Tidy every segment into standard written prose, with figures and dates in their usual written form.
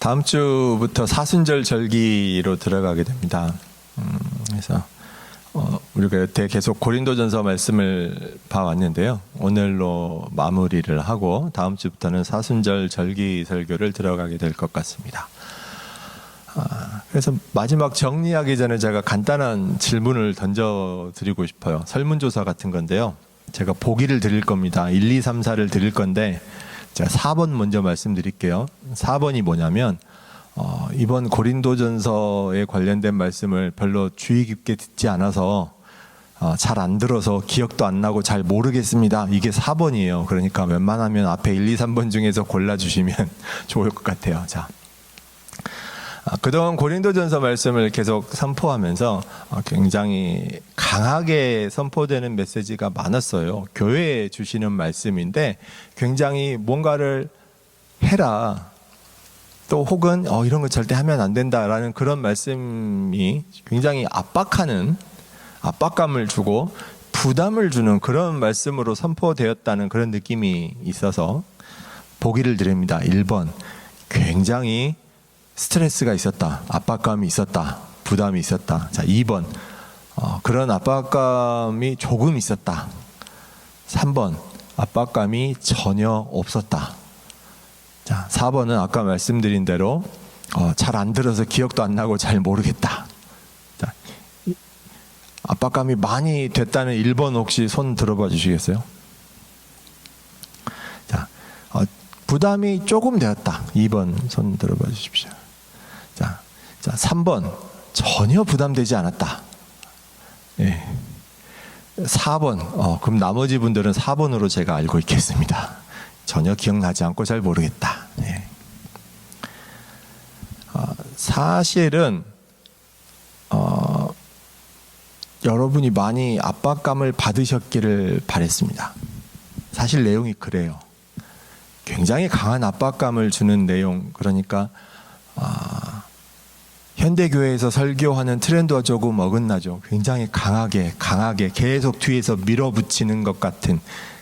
다음 주부터 사순절 절기로 들어가게 됩니다. 그래서 우리가 여태 계속 고린도전서 말씀을 봐왔는데요. 오늘로 마무리를 하고 다음 주부터는 사순절 절기 설교를 들어가게 될 것 같습니다. 그래서 마지막 정리하기 전에 제가 간단한 질문을 던져드리고 싶어요. 설문조사 같은 건데요. 제가 보기를 드릴 겁니다. 1, 2, 3, 4를 드릴 건데 제가 4번 먼저 말씀드릴게요. 4번이 뭐냐면 이번 고린도전서에 관련된 말씀을 별로 주의 깊게 듣지 않아서 잘 안 들어서 기억도 안 나고 잘 모르겠습니다. 이게 4번이에요. 그러니까 웬만하면 앞에 1, 2, 3번 중에서 골라주시면 좋을 것 같아요. 자, 그동안 고린도전서 말씀을 계속 선포하면서 굉장히 강하게 선포되는 메시지가 많았어요. 교회에 주시는 말씀인데 굉장히 뭔가를 해라, 또 혹은 이런 거 절대 하면 안 된다라는 그런 말씀이 굉장히 압박감을 주고 부담을 주는 그런 말씀으로 선포되었다는 그런 느낌이 있어서 보기를 드립니다. 1번, 굉장히 스트레스가 있었다, 압박감이 있었다, 부담이 있었다. 자, 2번, 그런 압박감이 조금 있었다. 3번, 압박감이 전혀 없었다. 자, 4번은 아까 말씀드린 대로 잘 안 들어서 기억도 안 나고 잘 모르겠다. 자, 압박감이 많이 됐다는 1번 혹시 손 들어봐 주시겠어요? 자, 부담이 조금 되었다. 2번 손 들어봐 주십시오. 자, 3번 전혀 부담되지 않았다. 예. 4번 그럼 나머지 분들은 4번으로 제가 알고 있겠습니다. 전혀 기억나지 않고 잘 모르겠다. 예. 사실은 여러분이 많이 압박감을 받으셨기를 바랬습니다. 사실 내용이 그래요. 굉장히 강한 압박감을 주는 내용, 그러니까 현대교회에서 설교하는 트렌드와 조금 어긋나죠. 굉장히 강하게 계속 뒤에서 밀어붙이는 것 같은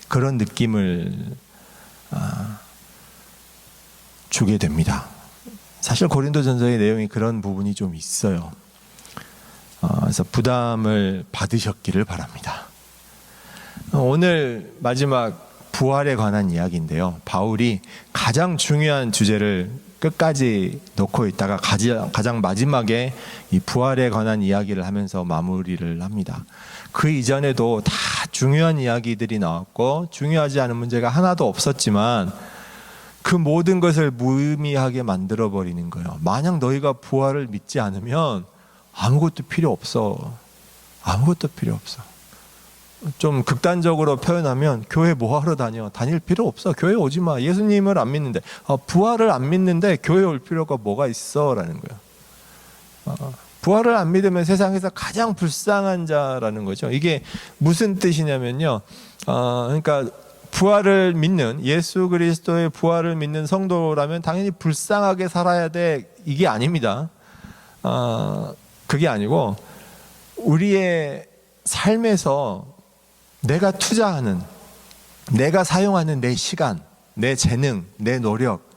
그런 느낌을 주게 됩니다. 사실 고린도전서의 내용이 그런 부분이 좀 있어요. 그래서 부담을 받으셨기를 바랍니다. 오늘 마지막 부활에 관한 이야기인데요. 바울이 가장 중요한 주제를 끝까지 놓고 있다가 가장 마지막에 이 부활에 관한 이야기를 하면서 마무리를 합니다. 그 이전에도 다 중요한 이야기들이 나왔고 중요하지 않은 문제가 하나도 없었지만 그 모든 것을 무의미하게 만들어버리는 거예요. 만약 너희가 부활을 믿지 않으면 아무것도 필요 없어. 아무것도 필요 없어. 좀 극단적으로 표현하면 교회 뭐하러 다녀? 다닐 필요 없어. 교회 오지 마. 예수님을 안 믿는데 부활을 안 믿는데 교회 올 필요가 뭐가 있어? 라는 거예요. 부활을 안 믿으면 세상에서 가장 불쌍한 자라는 거죠. 이게 무슨 뜻이냐면요. 그러니까 부활을 믿는, 예수 그리스도의 부활을 믿는 성도라면 당연히 불쌍하게 살아야 돼. 이게 아닙니다. 그게 아니고 우리의 삶에서 내가 투자하는, 내가 사용하는 내 시간, 내 재능, 내 노력,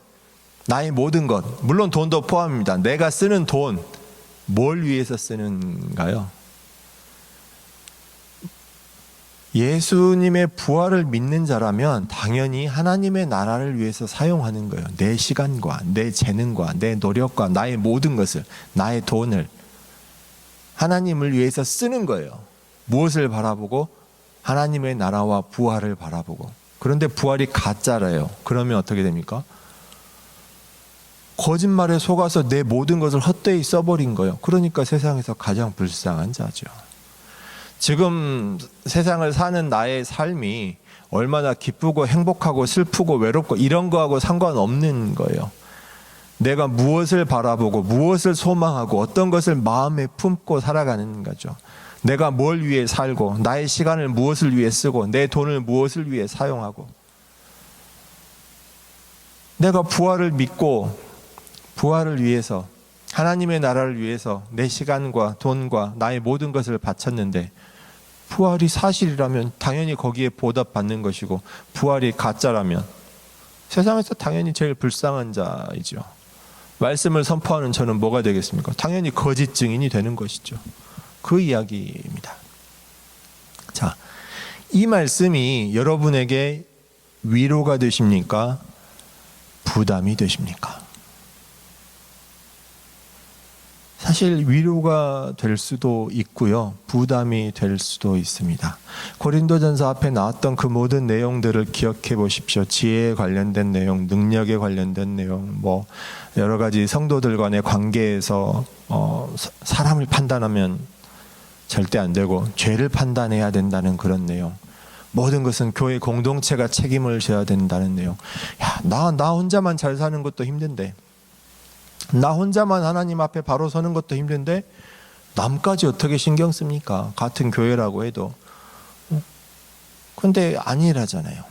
나의 모든 것, 물론 돈도 포함입니다. 내가 쓰는 돈, 뭘 위해서 쓰는가요? 예수님의 부활을 믿는 자라면 당연히 하나님의 나라를 위해서 사용하는 거예요. 내 시간과 내 재능과 내 노력과 나의 모든 것을, 나의 돈을 하나님을 위해서 쓰는 거예요. 무엇을 바라보고? 하나님의 나라와 부활을 바라보고. 그런데 부활이 가짜래요. 그러면 어떻게 됩니까? 거짓말에 속아서 내 모든 것을 헛되이 써버린 거예요. 그러니까 세상에서 가장 불쌍한 자죠. 지금 세상을 사는 나의 삶이 얼마나 기쁘고 행복하고 슬프고 외롭고 이런 거하고 상관없는 거예요. 내가 무엇을 바라보고 무엇을 소망하고 어떤 것을 마음에 품고 살아가는 거죠. 내가 뭘 위해 살고 나의 시간을 무엇을 위해 쓰고 내 돈을 무엇을 위해 사용하고, 내가 부활을 믿고 부활을 위해서 하나님의 나라를 위해서 내 시간과 돈과 나의 모든 것을 바쳤는데 부활이 사실이라면 당연히 거기에 보답받는 것이고 부활이 가짜라면 세상에서 당연히 제일 불쌍한 자이죠. 말씀을 선포하는 저는 뭐가 되겠습니까? 당연히 거짓 증인이 되는 것이죠. 그 이야기입니다. 자, 이 말씀이 여러분에게 위로가 되십니까? 부담이 되십니까? 사실 위로가 될 수도 있고요, 부담이 될 수도 있습니다. 고린도전서 앞에 나왔던 그 모든 내용들을 기억해 보십시오. 지혜에 관련된 내용, 능력에 관련된 내용, 뭐 여러 가지 성도들 간의 관계에서 사람을 판단하면 절대 안 되고 죄를 판단해야 된다는 그런 내용, 모든 것은 교회 공동체가 책임을 져야 된다는 내용. 야, 나 혼자만 잘 사는 것도 힘든데, 나 혼자만 하나님 앞에 바로 서는 것도 힘든데 남까지 어떻게 신경 씁니까? 같은 교회라고 해도. 근데 아니라잖아요.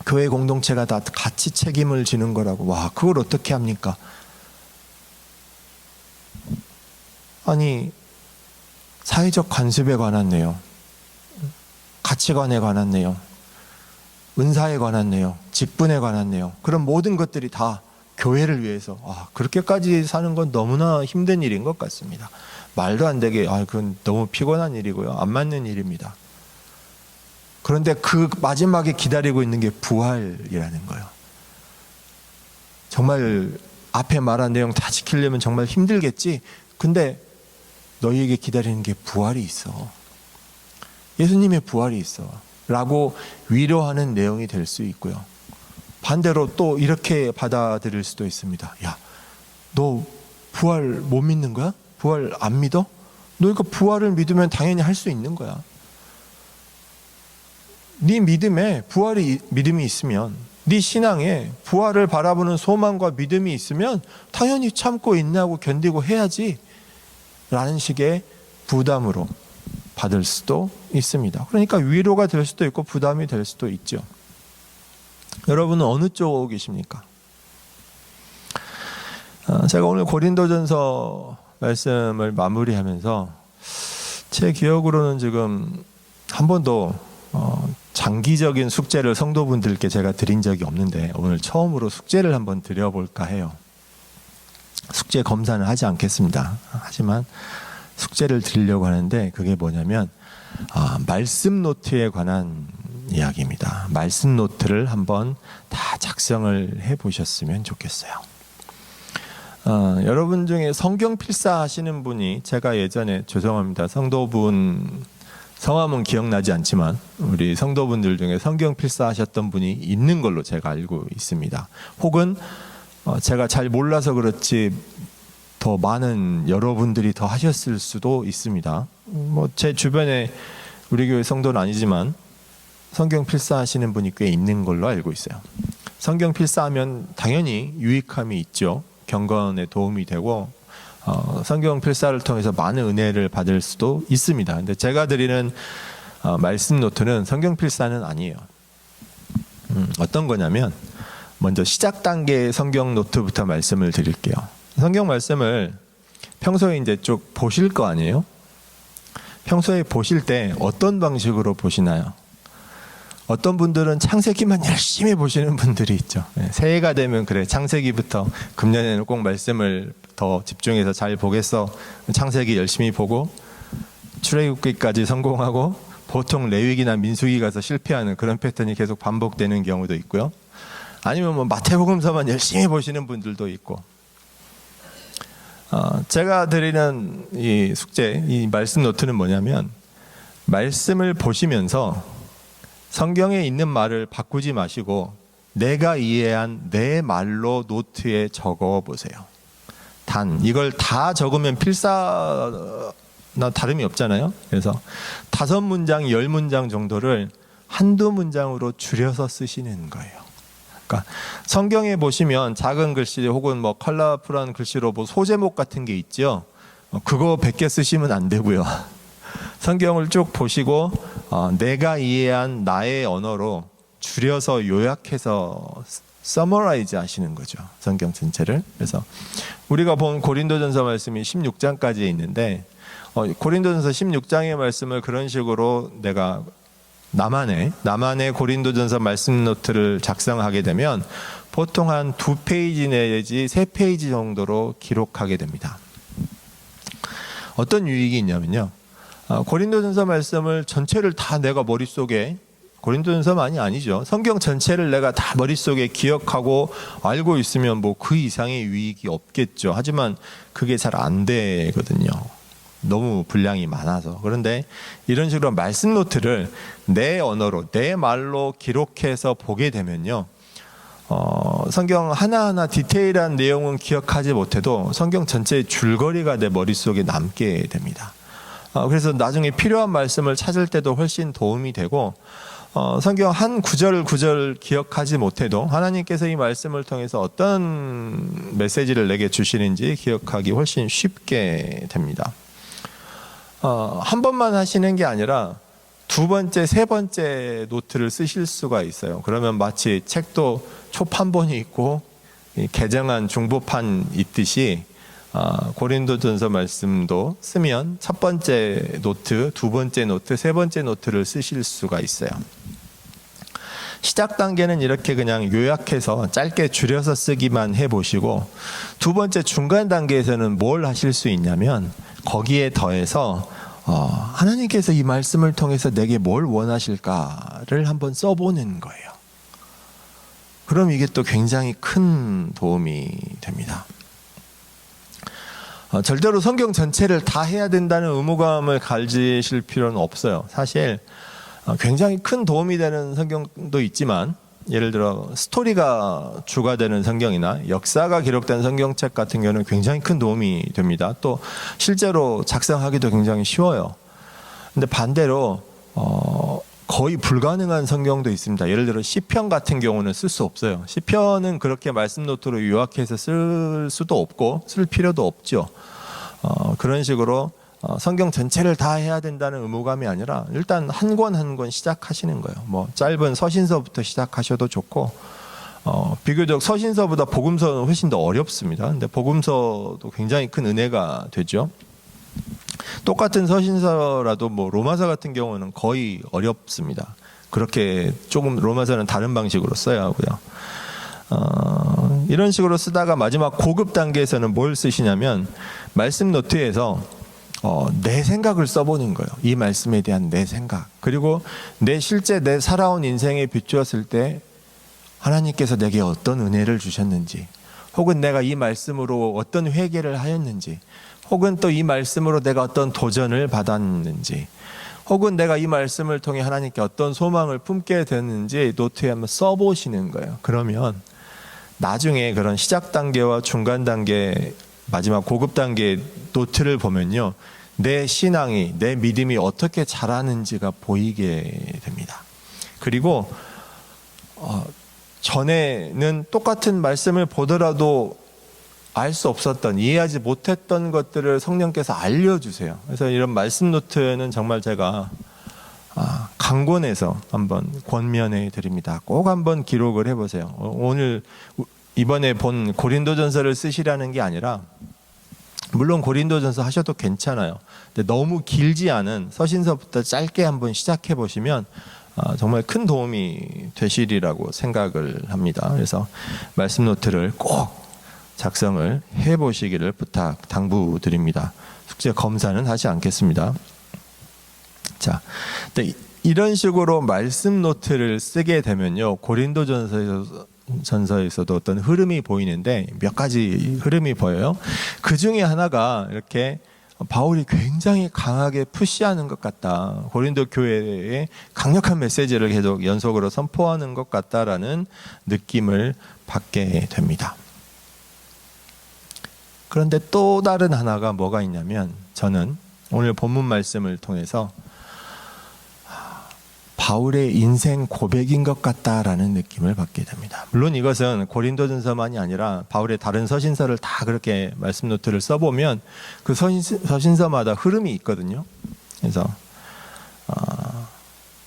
교회 공동체가 다 같이 책임을 지는 거라고. 와, 그걸 어떻게 합니까? 아니, 사회적 관습에 관한 내용, 가치관에 관한 내용, 은사에 관한 내용, 직분에 관한 내용, 그런 모든 것들이 다 교회를 위해서 그렇게까지 사는 건 너무나 힘든 일인 것 같습니다. 말도 안 되게 그건 너무 피곤한 일이고요, 안 맞는 일입니다. 그런데 그 마지막에 기다리고 있는 게 부활이라는 거예요. 정말 앞에 말한 내용 다 지키려면 정말 힘들겠지. 근데 너희에게 기다리는 게 부활이 있어. 예수님의 부활이 있어 라고 위로하는 내용이 될 수 있고요, 반대로 또 이렇게 받아들일 수도 있습니다. 야, 너 부활 못 믿는 거야? 부활 안 믿어? 너 이거 부활을 믿으면 당연히 할 수 있는 거야. 네 믿음에 믿음이 있으면, 네 신앙에 부활을 바라보는 소망과 믿음이 있으면 당연히 참고 인내하고 견디고 해야지 라는 식의 부담으로 받을 수도 있습니다. 그러니까 위로가 될 수도 있고 부담이 될 수도 있죠. 여러분은 어느 쪽 계십니까? 제가 오늘 고린도전서 말씀을 마무리하면서 제 기억으로는 지금 한 번도 장기적인 숙제를 성도분들께 제가 드린 적이 없는데 오늘 처음으로 숙제를 한번 드려볼까 해요. 숙제 검사는 하지 않겠습니다. 하지만 숙제를 드리려고 하는데 그게 뭐냐면 말씀 노트에 관한 이야기입니다. 말씀 노트를 한번 다 작성을 해보셨으면 좋겠어요. 여러분 중에 성경 필사 하시는 분이, 제가 예전에, 죄송합니다, 성도분 성함은 기억나지 않지만 우리 성도분들 중에 성경 필사 하셨던 분이 있는 걸로 제가 알고 있습니다. 혹은 제가 잘 몰라서 그렇지 더 많은 여러분들이 더 하셨을 수도 있습니다. 제 주변에 우리 교회 성도는 아니지만 성경 필사하시는 분이 꽤 있는 걸로 알고 있어요. 성경 필사하면 당연히 유익함이 있죠. 경건에 도움이 되고 성경 필사를 통해서 많은 은혜를 받을 수도 있습니다. 근데 제가 드리는 말씀 노트는 성경 필사는 아니에요. 어떤 거냐면, 먼저 시작 단계의 성경 노트부터 말씀을 드릴게요. 성경 말씀을 평소에 이제 쭉 보실 거 아니에요? 평소에 보실 때 어떤 방식으로 보시나요? 어떤 분들은 창세기만 열심히 보시는 분들이 있죠. 새해가 되면 그래, 창세기부터 금년에는 꼭 말씀을 더 집중해서 잘 보겠어, 창세기 열심히 보고 출애굽기까지 성공하고 보통 레위기나 민수기 가서 실패하는 그런 패턴이 계속 반복되는 경우도 있고요. 아니면 마태복음서만 열심히 보시는 분들도 있고. 제가 드리는 이 숙제, 이 말씀 노트는 뭐냐면, 말씀을 보시면서 성경에 있는 말을 바꾸지 마시고 내가 이해한 내 말로 노트에 적어 보세요. 단, 이걸 다 적으면 필사나 다름이 없잖아요. 그래서 5문장, 10문장 정도를 한두 문장으로 줄여서 쓰시는 거예요. 그러니까 성경에 보시면 작은 글씨 혹은 컬러풀한 글씨로 소제목 같은 게 있죠. 그거 100개 쓰시면 안 되고요. 성경을 쭉 보시고 내가 이해한 나의 언어로 줄여서 요약해서 서머라이즈 하시는 거죠. 성경 전체를. 그래서 우리가 본 고린도전서 말씀이 16장까지 있는데 고린도전서 16장의 말씀을 그런 식으로 내가 나만의 고린도전서 말씀 노트를 작성하게 되면 보통 한 2페이지 내지 3페이지 정도로 기록하게 됩니다. 어떤 유익이 있냐면요. 고린도전서 말씀을 전체를 다 내가 머릿속에, 고린도전서만이 아니죠. 성경 전체를 내가 다 머릿속에 기억하고 알고 있으면 뭐 그 이상의 유익이 없겠죠. 하지만 그게 잘 안 되거든요. 너무 분량이 많아서. 그런데 이런 식으로 말씀 노트를 내 언어로, 내 말로 기록해서 보게 되면요. 성경 하나하나 디테일한 내용은 기억하지 못해도 성경 전체의 줄거리가 내 머릿속에 남게 됩니다. 그래서 나중에 필요한 말씀을 찾을 때도 훨씬 도움이 되고, 성경 한 구절 기억하지 못해도 하나님께서 이 말씀을 통해서 어떤 메시지를 내게 주시는지 기억하기 훨씬 쉽게 됩니다. 한 번만 하시는 게 아니라 2번째, 3번째 노트를 쓰실 수가 있어요. 그러면 마치 책도 초판본이 있고 개정한 중보판 있듯이 고린도전서 말씀도 쓰면 1번째 노트, 2번째 노트, 3번째 노트를 쓰실 수가 있어요. 시작 단계는 이렇게 그냥 요약해서 짧게 줄여서 쓰기만 해보시고, 2번째 중간 단계에서는 뭘 하실 수 있냐면 거기에 더해서 하나님께서 이 말씀을 통해서 내게 뭘 원하실까를 한번 써보는 거예요. 그럼 이게 또 굉장히 큰 도움이 됩니다. 절대로 성경 전체를 다 해야 된다는 의무감을 가지실 필요는 없어요. 사실 굉장히 큰 도움이 되는 성경도 있지만, 예를 들어 스토리가 주가 되는 성경이나 역사가 기록된 성경책 같은 경우는 굉장히 큰 도움이 됩니다. 또 실제로 작성하기도 굉장히 쉬워요. 근데 반대로 거의 불가능한 성경도 있습니다. 예를 들어 시편 같은 경우는 쓸 수 없어요. 시편은 그렇게 말씀 노트로 요약해서 쓸 수도 없고 쓸 필요도 없죠. 그런 식으로 성경 전체를 다 해야 된다는 의무감이 아니라 일단 한 권 한 권 시작하시는 거예요. 뭐 짧은 서신서부터 시작하셔도 좋고, 비교적 서신서보다 복음서는 훨씬 더 어렵습니다. 근데 복음서도 굉장히 큰 은혜가 되죠. 똑같은 서신서라도 뭐 로마서 같은 경우는 거의 어렵습니다. 그렇게 조금 로마서는 다른 방식으로 써야 하고요. 이런 식으로 쓰다가 마지막 고급 단계에서는 뭘 쓰시냐면 말씀 노트에서 내 생각을 써보는 거예요. 이 말씀에 대한 내 생각, 그리고 실제 내 살아온 인생에 비추었을 때 하나님께서 내게 어떤 은혜를 주셨는지, 혹은 내가 이 말씀으로 어떤 회개를 하였는지, 혹은 또 이 말씀으로 내가 어떤 도전을 받았는지, 혹은 내가 이 말씀을 통해 하나님께 어떤 소망을 품게 됐는지 노트에 한번 써보시는 거예요. 그러면 나중에 그런 시작 단계와 중간 단계, 마지막 고급 단계 노트를 보면요, 내 신앙이, 내 믿음이 어떻게 자라는지가 보이게 됩니다. 그리고 전에는 똑같은 말씀을 보더라도 알 수 없었던, 이해하지 못했던 것들을 성령께서 알려주세요. 그래서 이런 말씀 노트는 정말 제가 강권해서 한번 권면해 드립니다. 꼭 한번 기록을 해보세요. 오늘 이번에 본 고린도전서를 쓰시라는 게 아니라, 물론 고린도전서 하셔도 괜찮아요. 근데 너무 길지 않은 서신서부터 짧게 한번 시작해 보시면 정말 큰 도움이 되시리라고 생각을 합니다. 그래서 말씀 노트를 꼭 작성을 해 보시기를 당부드립니다. 숙제 검사는 하지 않겠습니다. 자, 이런 식으로 말씀 노트를 쓰게 되면요, 고린도전서에서도 어떤 흐름이 보이는데 몇 가지 흐름이 보여요. 그 중에 하나가 이렇게 바울이 굉장히 강하게 푸시하는 것 같다, 고린도 교회에 강력한 메시지를 계속 연속으로 선포하는 것 같다라는 느낌을 받게 됩니다. 그런데 또 다른 하나가 뭐가 있냐면, 저는 오늘 본문 말씀을 통해서 바울의 인생 고백인 것 같다라는 느낌을 받게 됩니다. 물론 이것은 고린도전서만이 아니라 바울의 다른 서신서를 다 그렇게 말씀 노트를 써보면 그 서신서마다 흐름이 있거든요. 그래서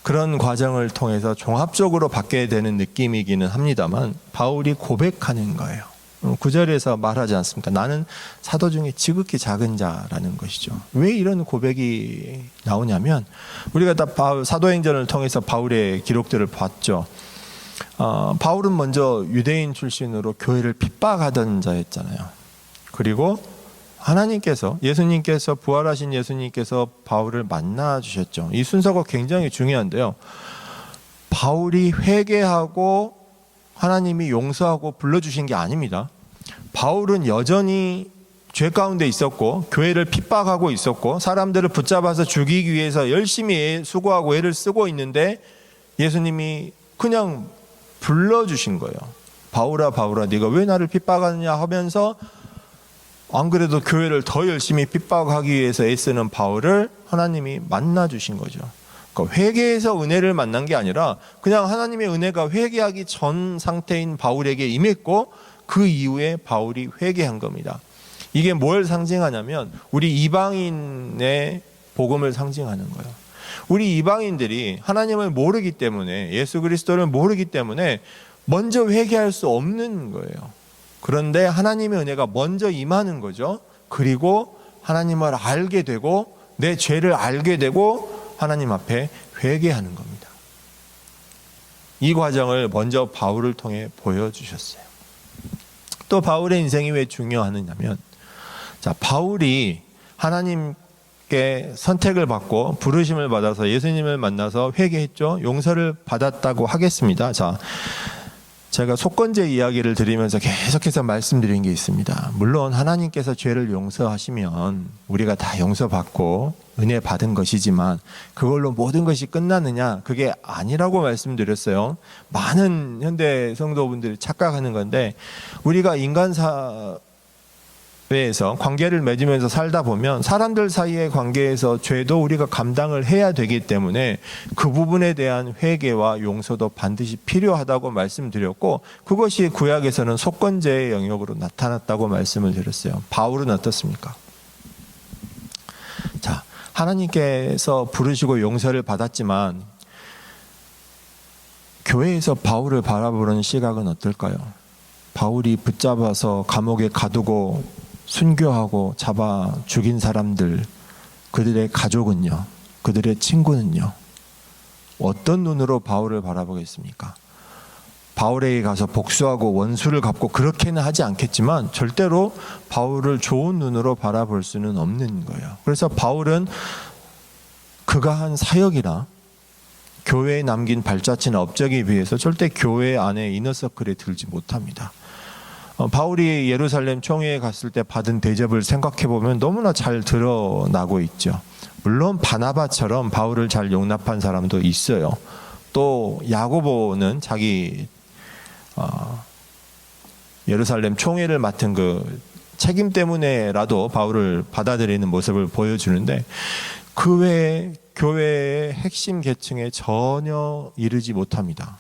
그런 과정을 통해서 종합적으로 받게 되는 느낌이기는 합니다만, 바울이 고백하는 거예요. 9절에서 말하지 않습니까? 나는 사도 중에 지극히 작은 자라는 것이죠. 왜 이런 고백이 나오냐면, 우리가 다 사도행전을 통해서 바울의 기록들을 봤죠. 바울은 먼저 유대인 출신으로 교회를 핍박하던 자였잖아요. 그리고 하나님께서, 예수님께서, 부활하신 예수님께서 바울을 만나 주셨죠. 이 순서가 굉장히 중요한데요. 바울이 회개하고 하나님이 용서하고 불러주신 게 아닙니다. 바울은 여전히 죄 가운데 있었고 교회를 핍박하고 있었고 사람들을 붙잡아서 죽이기 위해서 열심히 수고하고 애를 쓰고 있는데 예수님이 그냥 불러주신 거예요. 바울아 바울아 네가 왜 나를 핍박하느냐 하면서, 안 그래도 교회를 더 열심히 핍박하기 위해서 애쓰는 바울을 하나님이 만나주신 거죠. 그러니까 회개해서 은혜를 만난 게 아니라 그냥 하나님의 은혜가 회개하기 전 상태인 바울에게 임했고 그 이후에 바울이 회개한 겁니다. 이게 뭘 상징하냐면 우리 이방인의 복음을 상징하는 거예요. 우리 이방인들이 하나님을 모르기 때문에, 예수 그리스도를 모르기 때문에 먼저 회개할 수 없는 거예요. 그런데 하나님의 은혜가 먼저 임하는 거죠. 그리고 하나님을 알게 되고 내 죄를 알게 되고 하나님 앞에 회개하는 겁니다. 이 과정을 먼저 바울을 통해 보여주셨어요. 또 바울의 인생이 왜 중요하느냐면, 자, 바울이 하나님께 선택을 받고 부르심을 받아서 예수님을 만나서 회개했죠. 용서를 받았다고 하겠습니다. 자, 제가 속건제 이야기를 드리면서 계속해서 말씀드린 게 있습니다. 물론 하나님께서 죄를 용서하시면 우리가 다 용서받고 은혜 받은 것이지만 그걸로 모든 것이 끝나느냐? 그게 아니라고 말씀드렸어요. 많은 현대 성도분들이 착각하는 건데, 우리가 인간 사회에서 관계를 맺으면서 살다 보면 사람들 사이의 관계에서 죄도 우리가 감당을 해야 되기 때문에 그 부분에 대한 회개와 용서도 반드시 필요하다고 말씀드렸고, 그것이 구약에서는 속건제의 영역으로 나타났다고 말씀을 드렸어요. 바울은 어떻습니까? 자, 하나님께서 부르시고 용서를 받았지만 교회에서 바울을 바라보는 시각은 어떨까요? 바울이 붙잡아서 감옥에 가두고 순교하고 잡아 죽인 사람들, 그들의 가족은요, 그들의 친구는요, 어떤 눈으로 바울을 바라보겠습니까? 바울에게 가서 복수하고 원수를 갚고 그렇게는 하지 않겠지만 절대로 바울을 좋은 눈으로 바라볼 수는 없는 거예요. 그래서 바울은 그가 한 사역이나 교회에 남긴 발자취나 업적에 비해서 절대 교회 안에 이너서클에 들지 못합니다. 바울이 예루살렘 총회에 갔을 때 받은 대접을 생각해 보면 너무나 잘 드러나고 있죠. 물론 바나바처럼 바울을 잘 용납한 사람도 있어요. 또 야고보는 자기 예루살렘 총회를 맡은 그 책임 때문에라도 바울을 받아들이는 모습을 보여주는데, 그 외에 교회의 핵심 계층에 전혀 이르지 못합니다.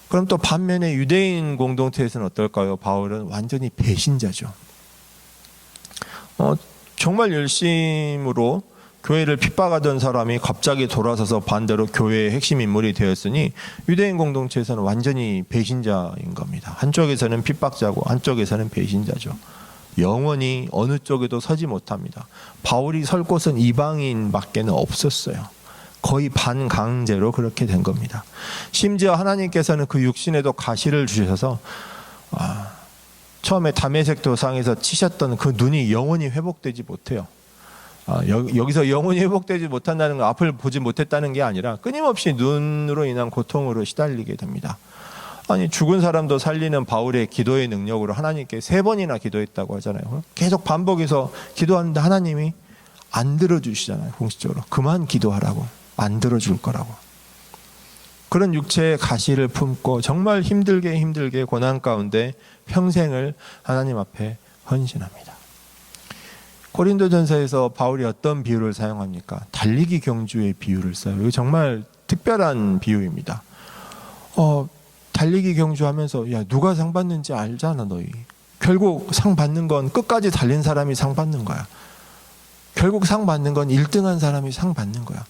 그럼 또 반면에 유대인 공동체에서는 어떨까요? 바울은 완전히 배신자죠. 정말 열심으로 교회를 핍박하던 사람이 갑자기 돌아서서 반대로 교회의 핵심 인물이 되었으니 유대인 공동체에서는 완전히 배신자인 겁니다. 한쪽에서는 핍박자고 한쪽에서는 배신자죠. 영원히 어느 쪽에도 서지 못합니다. 바울이 설 곳은 이방인밖에는 없었어요. 거의 반강제로 그렇게 된 겁니다. 심지어 하나님께서는 그 육신에도 가시를 주셔서 처음에 다메섹 도상에서 치셨던 그 눈이 영원히 회복되지 못해요. 여기서 영원히 회복되지 못한다는 건 앞을 보지 못했다는 게 아니라 끊임없이 눈으로 인한 고통으로 시달리게 됩니다. 아니, 죽은 사람도 살리는 바울의 기도의 능력으로 하나님께 3번이나 기도했다고 하잖아요. 계속 반복해서 기도하는데 하나님이 안 들어주시잖아요. 공식적으로 그만 기도하라고, 안 들어줄 거라고. 그런 육체의 가시를 품고 정말 힘들게 고난 가운데 평생을 하나님 앞에 헌신합니다. 고린도전서에서 바울이 어떤 비유를 사용합니까? 달리기 경주의 비유를 써요. 이거 정말 특별한 비유입니다. 달리기 경주하면서 야, 누가 상 받는지 알잖아 너희. 결국 상 받는 건 끝까지 달린 사람이 상 받는 거야. 결국 상 받는 건 1등한 사람이 상 받는 거야.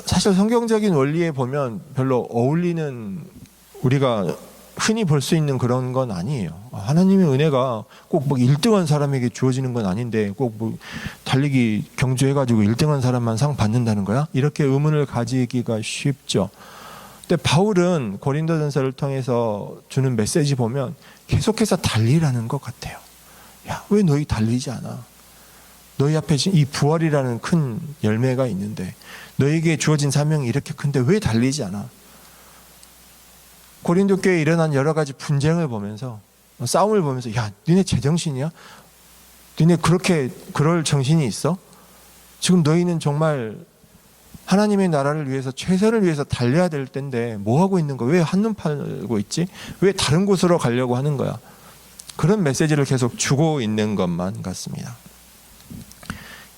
사실 성경적인 원리에 보면 별로 어울리는, 우리가 흔히 볼 수 있는 그런 건 아니에요. 하나님의 은혜가 꼭 뭐 1등한 사람에게 주어지는 건 아닌데 꼭 뭐 달리기 경주해가지고 1등한 사람만 상 받는다는 거야? 이렇게 의문을 가지기가 쉽죠. 근데 바울은 고린도전서를 통해서 주는 메시지 보면 계속해서 달리라는 것 같아요. 야, 왜 너희 달리지 않아? 너희 앞에 이 부활이라는 큰 열매가 있는데, 너에게 주어진 사명이 이렇게 큰데 왜 달리지 않아? 고린도 교회에 일어난 여러 가지 분쟁을 보면서, 싸움을 보면서, 야, 니네 제정신이야? 니네 그렇게 그럴 정신이 있어? 지금 너희는 정말 하나님의 나라를 위해서, 최선을 위해서 달려야 될 텐데 뭐 하고 있는 거야? 왜 한눈 팔고 있지? 왜 다른 곳으로 가려고 하는 거야? 그런 메시지를 계속 주고 있는 것만 같습니다.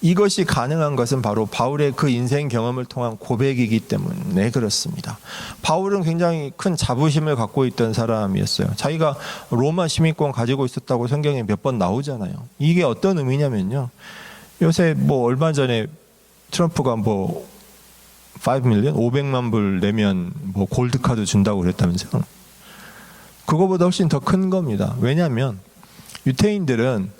이것이 가능한 것은 바로 바울의 그 인생 경험을 통한 고백이기 때문에 그렇습니다. 바울은 굉장히 큰 자부심을 갖고 있던 사람이었어요. 자기가 로마 시민권 가지고 있었다고 성경에 몇 번 나오잖아요. 이게 어떤 의미냐면요, 요새 뭐 얼마 전에 트럼프가 뭐 5밀리언? 500만 불 내면 뭐 골드카드 준다고 그랬다면서요. 그거보다 훨씬 더 큰 겁니다. 왜냐하면 유태인들은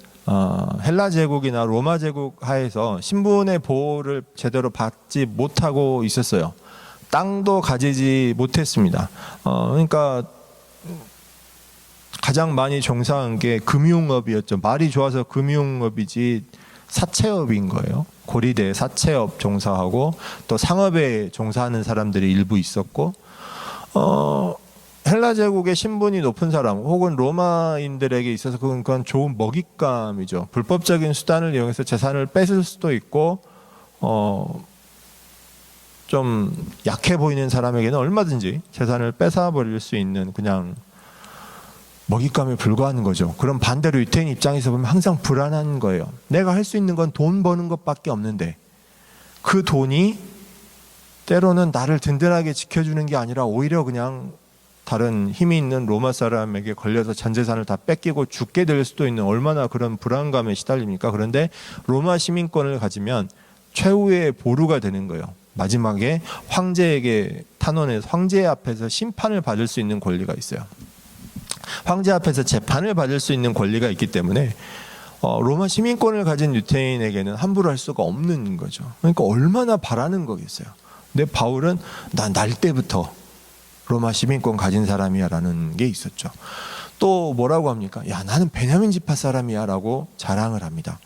헬라 제국이나 로마 제국 하에서 신분의 보호를 제대로 받지 못하고 있었어요. 땅도 가지지 못했습니다. 그러니까 가장 많이 종사한 게 금융업이었죠. 말이 좋아서 금융업이지 사채업인 거예요. 고리대 사채업 종사하고 또 상업에 종사하는 사람들이 일부 있었고, 헬라 제국의 신분이 높은 사람 혹은 로마인들에게 있어서 그건 좋은 먹잇감이죠. 불법적인 수단을 이용해서 재산을 뺏을 수도 있고, 좀 약해 보이는 사람에게는 얼마든지 재산을 뺏어버릴 수 있는 그냥 먹잇감에 불과한 거죠. 그럼 반대로 유태인 입장에서 보면 항상 불안한 거예요. 내가 할 수 있는 건 돈 버는 것밖에 없는데, 그 돈이 때로는 나를 든든하게 지켜주는 게 아니라 오히려 그냥 다른 힘이 있는 로마 사람에게 걸려서 전 재산을 다 뺏기고 죽게 될 수도 있는, 얼마나 그런 불안감에 시달립니까? 그런데 로마 시민권을 가지면 최후의 보루가 되는 거예요. 마지막에 황제에게 탄원해서 황제 앞에서 심판을 받을 수 있는 권리가 있어요. 황제 앞에서 재판을 받을 수 있는 권리가 있기 때문에 로마 시민권을 가진 유태인에게는 함부로 할 수가 없는 거죠. 그러니까 얼마나 바라는 거겠어요. 근데 바울은 난 날 때부터 로마 시민권 가진 사람이야 라는 게 있었죠. 또 뭐라고 합니까? 야, 나는 베냐민 지파 사람이야 라고 자랑을 합니다.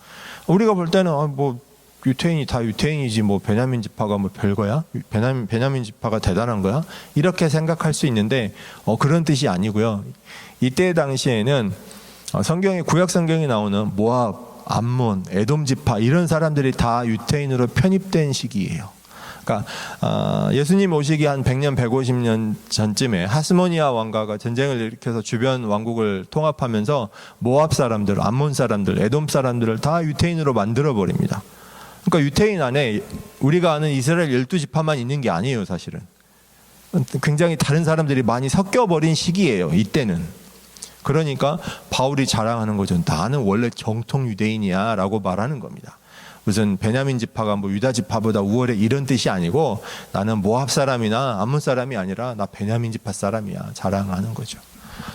우리가 볼 때는 뭐 유태인이 다 유태인이지 뭐 베냐민 지파가 뭐 별거야? 베냐민 지파가 대단한 거야? 이렇게 생각할 수 있는데 그런 뜻이 아니고요. 이때 당시에는 성경에, 구약 성경에 나오는 모압, 암몬, 에돔 지파 이런 사람들이 다 유태인으로 편입된 시기예요. 그러니까 예수님 오시기 한 100년, 150년 전쯤에 하스모니아 왕가가 전쟁을 일으켜서 주변 왕국을 통합하면서 모압 사람들, 암몬 사람들, 에돔 사람들을 다 유태인으로 만들어 버립니다. 그러니까 유태인 안에 우리가 아는 이스라엘 12지파만 있는 게 아니에요, 사실은. 굉장히 다른 사람들이 많이 섞여버린 시기예요, 이때는. 그러니까 바울이 자랑하는 거죠. 나는 원래 정통 유대인이야 라고 말하는 겁니다. 무슨 베냐민 지파가 뭐 유다 지파보다 우월해 이런 뜻이 아니고, 나는 모압 사람이나 암몬 사람이 아니라 나 베냐민 지파 사람이야 자랑하는 거죠.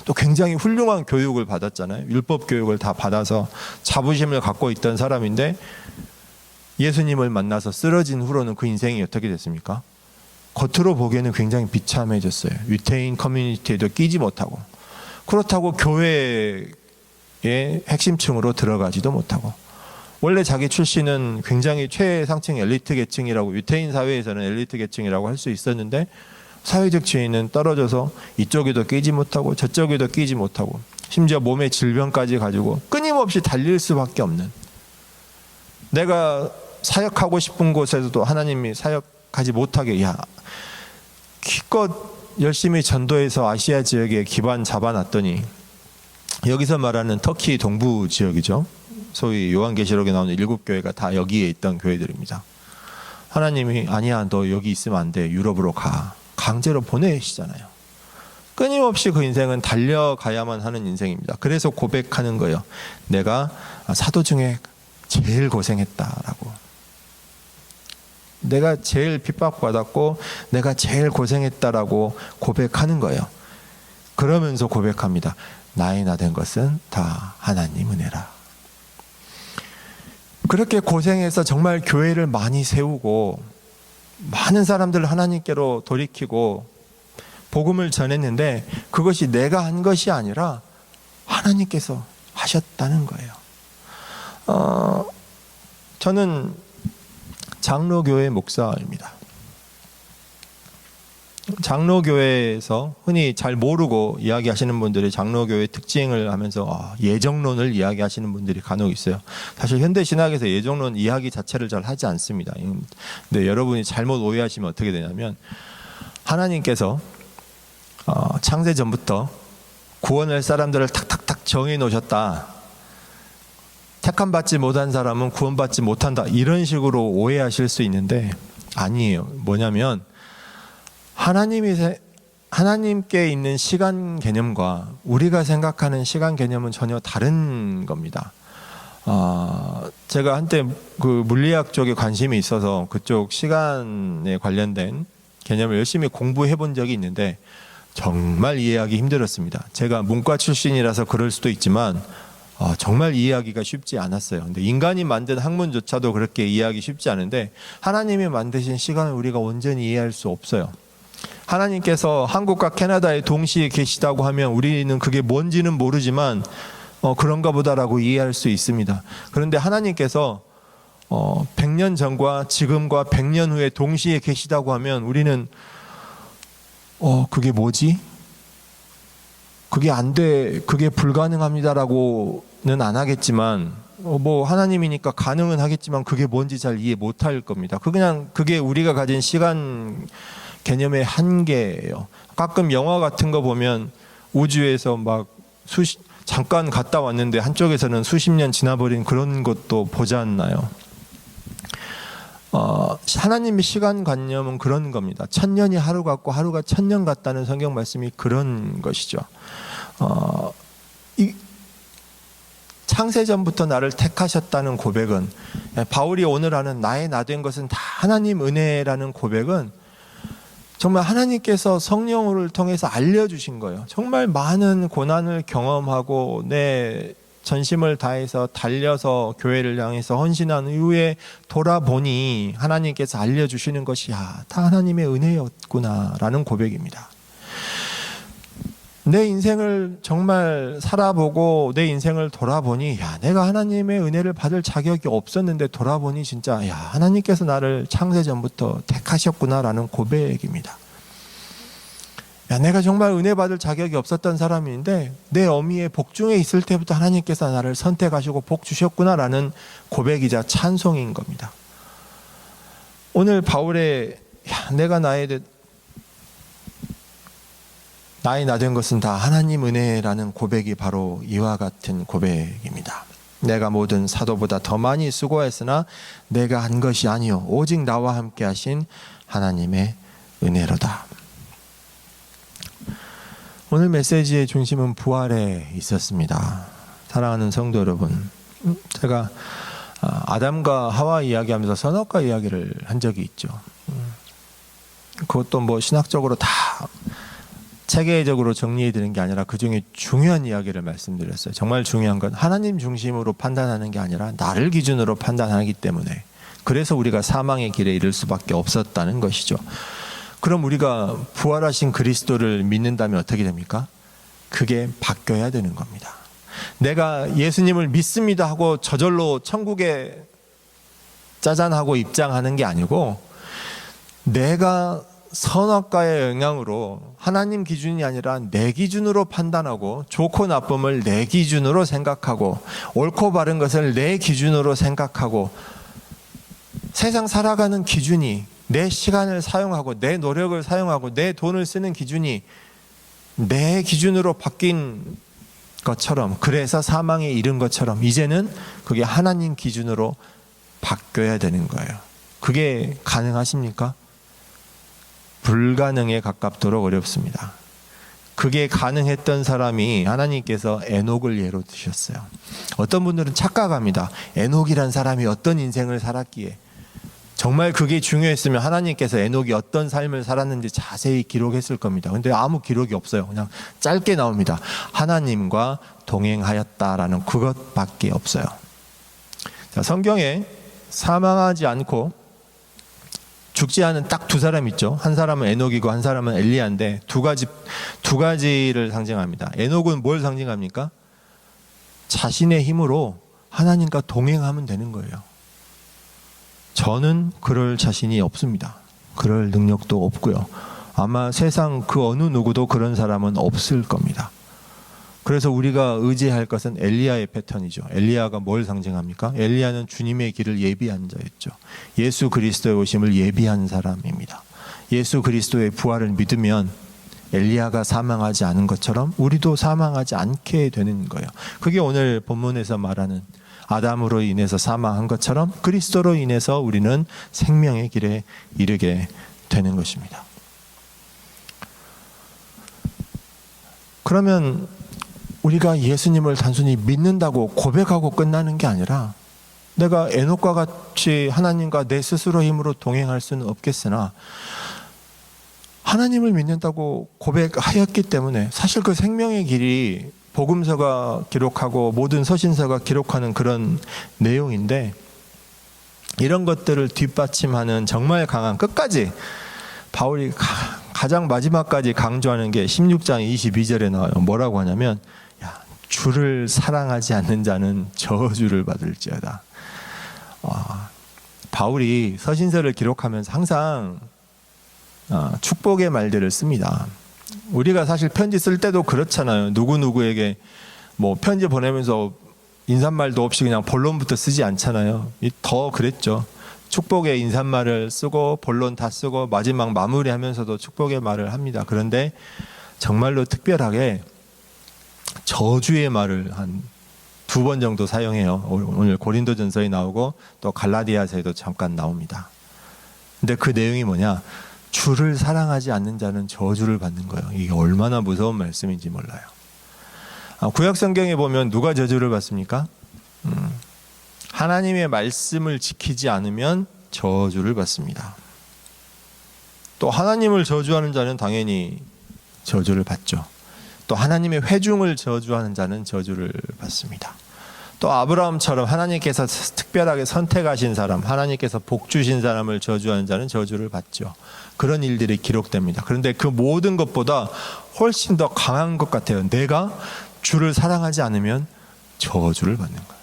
또 굉장히 훌륭한 교육을 받았잖아요. 율법 교육을 다 받아서 자부심을 갖고 있던 사람인데, 예수님을 만나서 쓰러진 후로는 그 인생이 어떻게 됐습니까? 겉으로 보기에는 굉장히 비참해졌어요. 유태인 커뮤니티에도 끼지 못하고, 그렇다고 교회의 핵심층으로 들어가지도 못하고, 원래 자기 출신은 굉장히 최상층 엘리트 계층이라고, 유태인 사회에서는 엘리트 계층이라고 할 수 있었는데 사회적 지위는 떨어져서 이쪽에도 끼지 못하고 저쪽에도 끼지 못하고, 심지어 몸에 질병까지 가지고 끊임없이 달릴 수밖에 없는, 내가 사역하고 싶은 곳에서도 하나님이 사역하지 못하게, 야, 기껏 열심히 전도해서 아시아 지역에 기반 잡아놨더니, 여기서 말하는 터키 동부 지역이죠. 소위 요한계시록에 나오는 7교회가 다 여기에 있던 교회들입니다. 하나님이 아니야, 너 여기 있으면 안 돼, 유럽으로 가, 강제로 보내시잖아요. 끊임없이 그 인생은 달려가야만 하는 인생입니다. 그래서 고백하는 거예요. 내가 사도 중에 제일 고생했다라고. 내가 제일 핍박받았고 내가 제일 고생했다라고 고백하는 거예요. 그러면서 고백합니다. 나의 나 된 것은 다 하나님 은혜라. 그렇게 고생해서 정말 교회를 많이 세우고 많은 사람들을 하나님께로 돌이키고 복음을 전했는데 그것이 내가 한 것이 아니라 하나님께서 하셨다는 거예요. 저는 장로교회 목사입니다. 장로교회에서 흔히 잘 모르고 이야기하시는 분들이 장로교회 특징을 하면서 예정론을 이야기하시는 분들이 간혹 있어요. 사실 현대신학에서 예정론 이야기 자체를 잘 하지 않습니다. 근데 여러분이 잘못 오해하시면 어떻게 되냐면, 하나님께서 창세 전부터 구원할 사람들을 탁탁탁 정해 놓으셨다. 택함 받지 못한 사람은 구원받지 못한다. 이런 식으로 오해하실 수 있는데 아니에요. 뭐냐면 하나님께 있는 시간 개념과 우리가 생각하는 시간 개념은 전혀 다른 겁니다. 제가 한때 그 물리학 쪽에 관심이 있어서 그쪽 시간에 관련된 개념을 열심히 공부해 본 적이 있는데 정말 이해하기 힘들었습니다. 제가 문과 출신이라서 그럴 수도 있지만 정말 이해하기가 쉽지 않았어요. 근데 인간이 만든 학문조차도 그렇게 이해하기 쉽지 않은데 하나님이 만드신 시간을 우리가 온전히 이해할 수 없어요. 하나님께서 한국과 캐나다에 동시에 계시다고 하면 우리는 그게 뭔지는 모르지만 그런가 보다라고 이해할 수 있습니다. 그런데 하나님께서 100년 전과 지금과 100년 후에 동시에 계시다고 하면 우리는 그게 뭐지? 그게 안 돼, 그게 불가능합니다라고는 안 하겠지만 뭐 하나님이니까 가능은 하겠지만 그게 뭔지 잘 이해 못할 겁니다. 그게 우리가 가진 시간 개념의 한계예요. 가끔 영화 같은 거 보면 우주에서 막 잠깐 갔다 왔는데 한쪽에서는 수십 년 지나버린 그런 것도 보지 않나요? 하나님의 시간관념은 그런 겁니다. 1000년이 하루 같고 하루가 1000년 같다는 성경 말씀이 그런 것이죠. 창세전부터 나를 택하셨다는 고백은, 바울이 오늘 하는 나의 나 된 것은 다 하나님 은혜라는 고백은 정말 하나님께서 성령을 통해서 알려주신 거예요. 정말 많은 고난을 경험하고 내 전심을 다해서 달려서 교회를 향해서 헌신한 이후에 돌아보니 하나님께서 알려주시는 것이 다 하나님의 은혜였구나라는 고백입니다. 내 인생을 정말 살아보고 내 인생을 돌아보니 내가 하나님의 은혜를 받을 자격이 없었는데 돌아보니 진짜 하나님께서 나를 창세전부터 택하셨구나라는 고백입니다. 내가 정말 은혜 받을 자격이 없었던 사람인데 내 어미의 복중에 있을 때부터 하나님께서 나를 선택하시고 복 주셨구나라는 고백이자 찬송인 겁니다. 오늘 바울의 내가 나의 나 된 것은 다 하나님 은혜라는 고백이 바로 이와 같은 고백입니다. 내가 모든 사도보다 더 많이 수고했으나 내가 한 것이 아니요 오직 나와 함께 하신 하나님의 은혜로다. 오늘 메시지의 중심은 부활에 있었습니다. 사랑하는 성도 여러분, 제가 아담과 하와 이야기하면서 선악과 이야기를 한 적이 있죠. 그것도 뭐 신학적으로 다 체계적으로 정리해 드리는 게 아니라 그 중에 중요한 이야기를 말씀드렸어요. 정말 중요한 건 하나님 중심으로 판단하는 게 아니라 나를 기준으로 판단하기 때문에, 그래서 우리가 사망의 길에 이를 수밖에 없었다는 것이죠. 그럼 우리가 부활하신 그리스도를 믿는다면 어떻게 됩니까? 그게 바뀌어야 되는 겁니다. 내가 예수님을 믿습니다 하고 저절로 천국에 짜잔하고 입장하는 게 아니고, 내가 선악과의 영향으로 하나님 기준이 아니라 내 기준으로 판단하고, 좋고 나쁨을 내 기준으로 생각하고, 옳고 바른 것을 내 기준으로 생각하고, 세상 살아가는 기준이 내 시간을 사용하고 내 노력을 사용하고 내 돈을 쓰는 기준이 내 기준으로 바뀐 것처럼, 그래서 사망에 이른 것처럼 이제는 그게 하나님 기준으로 바뀌어야 되는 거예요. 그게 가능하십니까? 불가능에 가깝도록 어렵습니다. 그게 가능했던 사람이 하나님께서 에녹을 예로 드셨어요. 어떤 분들은 착각합니다. 에녹이란 사람이 어떤 인생을 살았기에, 정말 그게 중요했으면 하나님께서 에녹이 어떤 삶을 살았는지 자세히 기록했을 겁니다. 근데 아무 기록이 없어요. 그냥 짧게 나옵니다. 하나님과 동행하였다라는 그것밖에 없어요. 자, 성경에 사망하지 않고 죽지 않은 딱 두 사람 있죠. 한 사람은 에녹이고 한 사람은 엘리야인데 두 가지를 상징합니다. 에녹은 뭘 상징합니까? 자신의 힘으로 하나님과 동행하면 되는 거예요. 저는 그럴 자신이 없습니다. 그럴 능력도 없고요. 아마 세상 그 어느 누구도 그런 사람은 없을 겁니다. 그래서 우리가 의지할 것은 엘리야의 패턴이죠. 엘리야가 뭘 상징합니까? 엘리야는 주님의 길을 예비한 자였죠. 예수 그리스도의 오심을 예비한 사람입니다. 예수 그리스도의 부활을 믿으면 엘리야가 사망하지 않은 것처럼 우리도 사망하지 않게 되는 거예요. 그게 오늘 본문에서 말하는 아담으로 인해서 사망한 것처럼 그리스도로 인해서 우리는 생명의 길에 이르게 되는 것입니다. 그러면 우리가 예수님을 단순히 믿는다고 고백하고 끝나는 게 아니라 내가 에녹과 같이 하나님과 내 스스로 힘으로 동행할 수는 없겠으나 하나님을 믿는다고 고백하였기 때문에 사실 그 생명의 길이 복음서가 기록하고 모든 서신서가 기록하는 그런 내용인데 이런 것들을 뒷받침하는 정말 강한 끝까지 바울이 가장 마지막까지 강조하는 게 16장 22절에 나와요. 뭐라고 하냐면 주를 사랑하지 않는 자는 저주를 받을지어다. 바울이 서신서를 기록하면서 항상 축복의 말들을 씁니다. 우리가 사실 편지 쓸 때도 그렇잖아요. 누구누구에게 뭐 편지 보내면서 인사말도 없이 그냥 본론부터 쓰지 않잖아요. 더 그랬죠. 축복의 인사말을 쓰고 본론 다 쓰고 마지막 마무리하면서도 축복의 말을 합니다. 그런데 정말로 특별하게 저주의 말을 한 2번 정도 사용해요. 오늘 고린도전서에 나오고 또 갈라디아서에도 잠깐 나옵니다. 근데 그 내용이 뭐냐? 주를 사랑하지 않는 자는 저주를 받는 거예요. 이게 얼마나 무서운 말씀인지 몰라요. 구약 성경에 보면 누가 저주를 받습니까? 하나님의 말씀을 지키지 않으면 저주를 받습니다. 또 하나님을 저주하는 자는 당연히 저주를 받죠. 또 하나님의 회중을 저주하는 자는 저주를 받습니다. 또 아브라함처럼 하나님께서 특별하게 선택하신 사람, 하나님께서 복 주신 사람을 저주하는 자는 저주를 받죠. 그런 일들이 기록됩니다. 그런데 그 모든 것보다 훨씬 더 강한 것 같아요. 내가 주를 사랑하지 않으면 저주를 받는 거예요.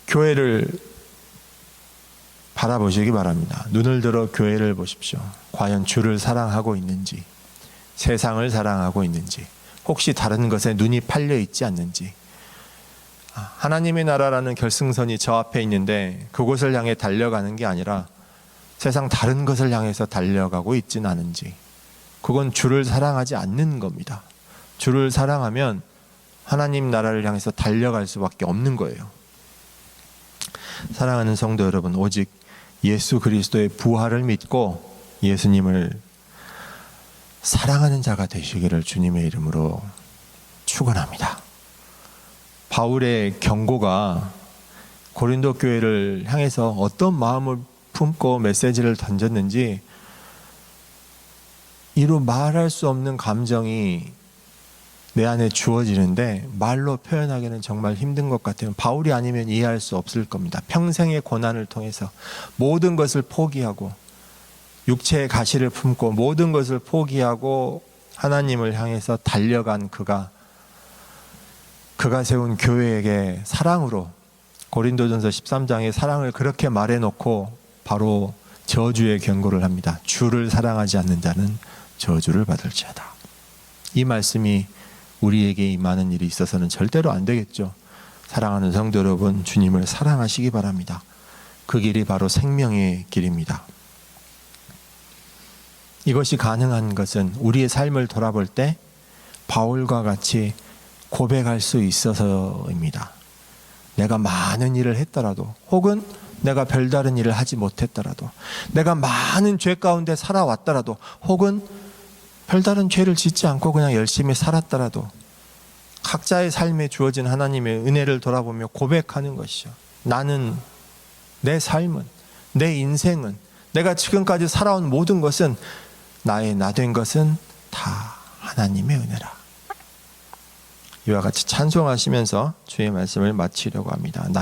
교회를 바라보시기 바랍니다. 눈을 들어 교회를 보십시오. 과연 주를 사랑하고 있는지, 세상을 사랑하고 있는지, 혹시 다른 것에 눈이 팔려 있지 않는지. 하나님의 나라라는 결승선이 저 앞에 있는데 그곳을 향해 달려가는 게 아니라 세상 다른 것을 향해서 달려가고 있지는 않은지. 그건 주를 사랑하지 않는 겁니다. 주를 사랑하면 하나님 나라를 향해서 달려갈 수밖에 없는 거예요. 사랑하는 성도 여러분, 오직 예수 그리스도의 부활을 믿고 예수님을 사랑하는 자가 되시기를 주님의 이름으로 축원합니다. 바울의 경고가 고린도 교회를 향해서 어떤 마음을 품고 메시지를 던졌는지 이루 말할 수 없는 감정이 내 안에 주어지는데 말로 표현하기는 정말 힘든 것 같아요. 바울이 아니면 이해할 수 없을 겁니다. 평생의 고난을 통해서 모든 것을 포기하고 육체의 가시를 품고 모든 것을 포기하고 하나님을 향해서 달려간 그가 세운 교회에게 사랑으로 고린도전서 13장에 사랑을 그렇게 말해놓고 바로 저주의 경고를 합니다. 주를 사랑하지 않는 자는 저주를 받을지어다. 이 말씀이 우리에게 임하는 일이 있어서는 절대로 안 되겠죠. 사랑하는 성도 여러분, 주님을 사랑하시기 바랍니다. 그 길이 바로 생명의 길입니다. 이것이 가능한 것은 우리의 삶을 돌아볼 때 바울과 같이 고백할 수 있어서입니다. 내가 많은 일을 했더라도 혹은 내가 별다른 일을 하지 못했더라도 내가 많은 죄 가운데 살아왔더라도 혹은 별다른 죄를 짓지 않고 그냥 열심히 살았더라도 각자의 삶에 주어진 하나님의 은혜를 돌아보며 고백하는 것이죠. 나는, 내 삶은, 내 인생은, 내가 지금까지 살아온 모든 것은 나의 나 된 것은 다 하나님의 은혜라. 이와 같이 찬송하시면서 주의 말씀을 마치려고 합니다.